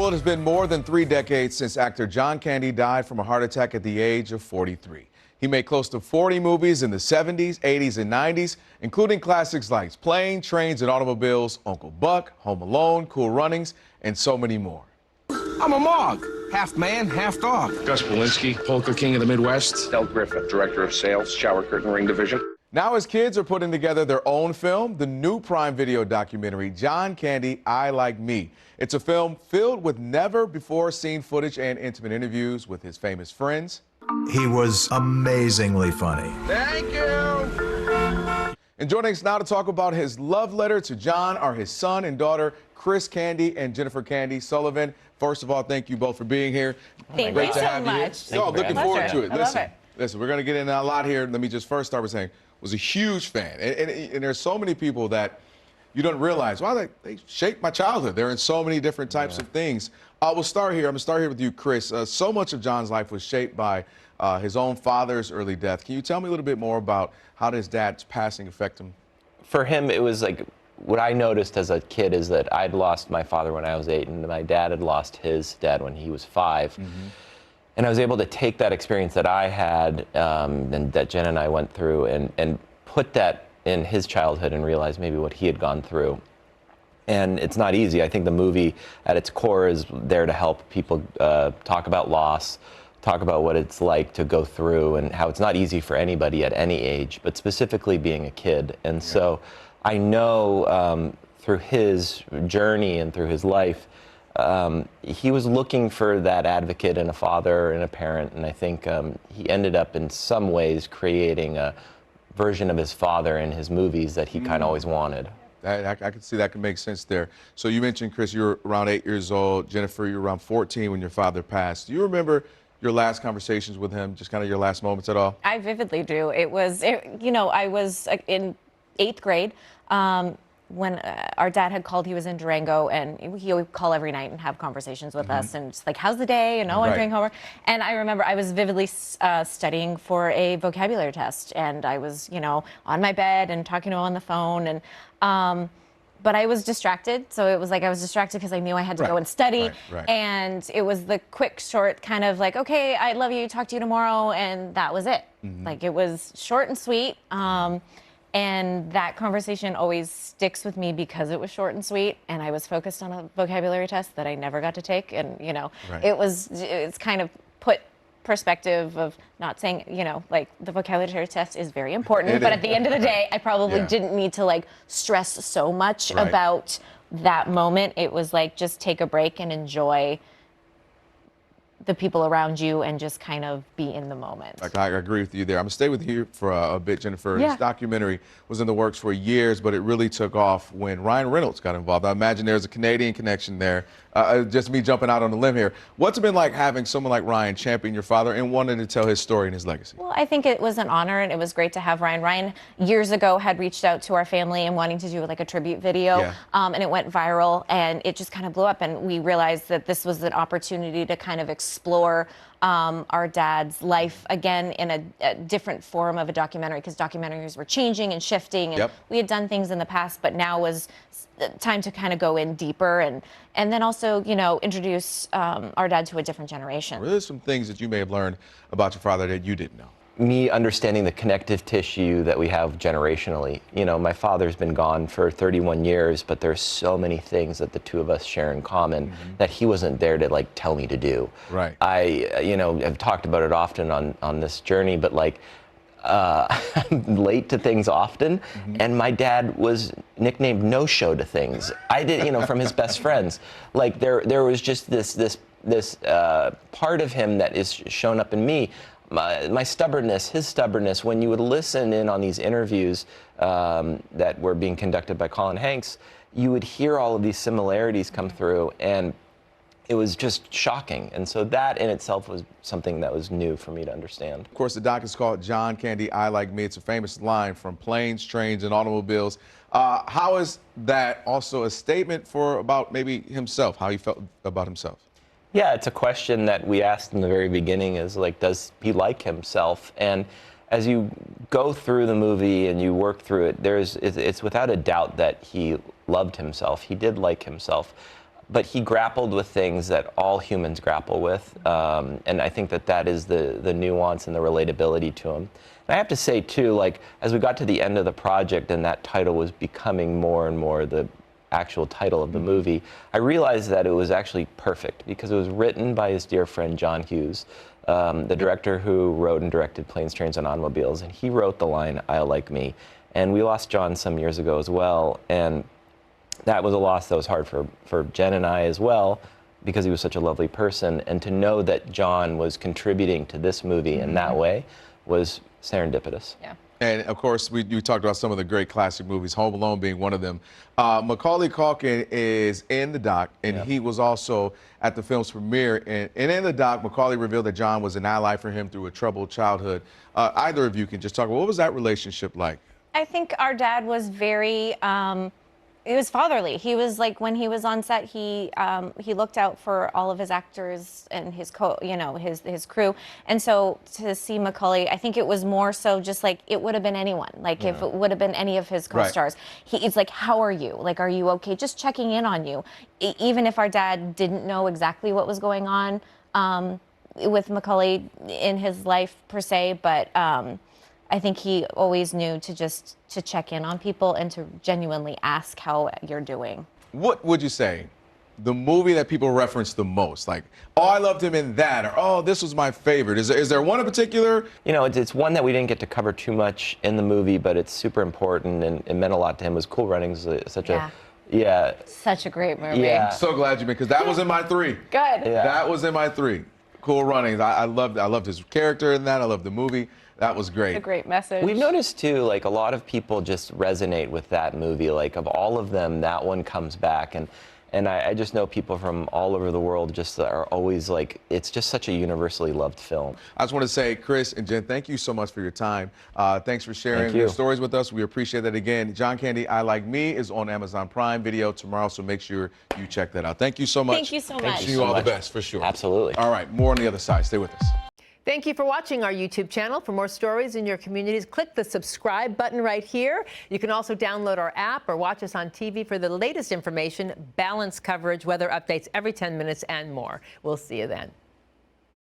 Well, it has been more than 3 decades since actor John Candy died from a heart attack at the age of 43. He made close to 40 movies in the 70s, 80s, and 90s, including classics like Planes, Trains, and Automobiles, Uncle Buck, Home Alone, Cool Runnings, and so many more. I'm a Mog, half man, half dog. Gus Polinski, polka king of the Midwest. Del Griffith, director of sales, shower curtain ring division. Now his kids are putting together their own film, the new Prime Video documentary, John Candy, I Like Me. It's a film filled with never-before-seen footage and intimate interviews with his famous friends. He was amazingly funny. Thank you. And joining us now to talk about his love letter to John are his son and daughter, Chris Candy and Jennifer Candy-Sullivan. First of all, thank you both for being here. Thank you so much. No, looking forward to it. I love it. Listen, we're going to get in a lot here. Let me just first start with saying, was a huge fan. And there's so many people that you don't realize, wow, they shaped my childhood. They're in so many different types of things. We'll start here. I'm going to start here with you, Chris. So much of John's life was shaped by his own father's early death. Can you tell me a little bit more about how did his dad's passing affect him? For him, it was like, what I noticed as a kid is that I'd lost my father when I was 8, and my dad had lost his dad when he was 5. And I was able to take that experience that I had and that Jen and I went through and put that in his childhood and realize maybe what he had gone through. And it's not easy. I think the movie at its core is there to help people talk about loss, talk about what it's like to go through and how it's not easy for anybody at any age, but specifically being a kid. And so I know through his journey and through his life, he was looking for that advocate and a father and a parent, and I think he ended up in some ways creating a version of his father in his movies that he kind of always wanted. I can see that can make sense there. So you mentioned, Chris, you were around 8 years old. Jennifer, you were around 14 when your father passed. Do you remember your last conversations with him, just kind of your last moments at all? I vividly do. I was in 8th grade. When our dad had called, he was in Durango, and he would call every night and have conversations with us, and just like, how's the day? And I'm doing homework. And I remember I was vividly studying for a vocabulary test, and I was, on my bed and talking to him on the phone, and but I was distracted. So it was like I was distracted because I knew I had to go and study, and it was the quick, short kind of like, okay, I love you, talk to you tomorrow, and that was it. Like, it was short and sweet. And that conversation always sticks with me because it was short and sweet, and I was focused on a vocabulary test that I never got to take. And, it's kind of put perspective of not saying, like, the vocabulary test is very important, but at the end of the day, I probably didn't need to, like, stress so much about that moment. It was like, just take a break and enjoy the people around you and just kind of be in the moment. I agree with you there. I'm gonna stay with you for a bit, Jennifer. This documentary was in the works for years, but it really took off when Ryan Reynolds got involved. I imagine there's a Canadian connection there. Just me jumping out on the limb here. What's it been like having someone like Ryan champion your father and wanting to tell his story and his legacy? Well, I think it was an honor, and it was great to have Ryan. Ryan years ago had reached out to our family and wanting to do like a tribute video, and it went viral, and it just kind of blew up, and we realized that this was an opportunity to kind of explore our dad's life again in a different form of a documentary, because documentaries were changing and shifting, and we had done things in the past, but now was time to kind of go in deeper and then also, introduce our dad to a different generation. What are some things that you may have learned about your father that you didn't know? Me understanding the connective tissue that we have generationally. My father's been gone for 31 years, but there's so many things that the two of us share in common that he wasn't there to, like, tell me to do. I, have talked about it often on this journey, but like, I'm late to things often, and my dad was nicknamed No-Show to things. I did, from his best friends. Like, there was just this part of him that is shown up in me. My stubbornness, his stubbornness, when you would listen in on these interviews that were being conducted by Colin Hanks, you would hear all of these similarities come through, and it was just shocking. And so that in itself was something that was new for me to understand. Of course, the doc is called John Candy, I Like Me. It's a famous line from Planes, Trains, and Automobiles. How is that also a statement about maybe himself, how he felt about himself? Yeah, it's a question that we asked in the very beginning, is like, does he like himself? And as you go through the movie and you work through it, it's without a doubt that he loved himself. He did like himself. but he grappled with things that all humans grapple with, and I think that is the nuance and the relatability to him. And I have to say too, like as we got to the end of the project and that title was becoming more and more the actual title of the movie, I realized that it was actually perfect because it was written by his dear friend John Hughes, the director who wrote and directed Planes, Trains, and Automobiles, and he wrote the line, "I'll like me." And we lost John some years ago as well, and that was a loss that was hard for Jen and I as well, because he was such a lovely person. And to know that John was contributing to this movie in that way was serendipitous. Yeah. And of course, we talked about some of the great classic movies, Home Alone being one of them. Macaulay Culkin is in the doc, and he was also at the film's premiere. And in the doc, Macaulay revealed that John was an ally for him through a troubled childhood. Either of you can just talk about what was that relationship like? I think our dad was very, it was fatherly. He was like, when he was on set, he looked out for all of his actors and his his crew. And so to see Macaulay, I think it was more so just like it would have been anyone. Like if it would have been any of his co-stars, he's like, "How are you? Like, are you okay?" Just checking in on you. Even if our dad didn't know exactly what was going on with Macaulay in his life per se, but I think he always knew to check in on people and to genuinely ask how you're doing. What would you say the movie that people reference the most? Like, oh, I loved him in that, or oh, this was my favorite. Is there one in particular? You know, it's one that we didn't get to cover too much in the movie, but it's super important and it meant a lot to him. It was Cool Runnings, such such a great movie. Yeah. So glad you, because that was in my 3. Good. Yeah. That was in my 3. Cool Runnings. I loved his character in that. I loved the movie. That was great. A great message. We've noticed too, like a lot of people just resonate with that movie. Like of all of them, that one comes back, and I just know people from all over the world just are always like, it's just such a universally loved film. I just want to say, Chris and Jen, thank you so much for your time. Thanks for sharing Thank you. your stories with us. We appreciate that again. John Candy, I Like Me is on Amazon Prime Video tomorrow, so make sure you check that out. Thank you so much. Thank you so much. Wish you all the best, for sure. Absolutely. All right, more on the other side. Stay with us. Thank you for watching our YouTube channel. For more stories in your communities, click the subscribe button right here. You can also download our app or watch us on TV for the latest information, balanced coverage, weather updates every 10 minutes, and more. We'll see you then.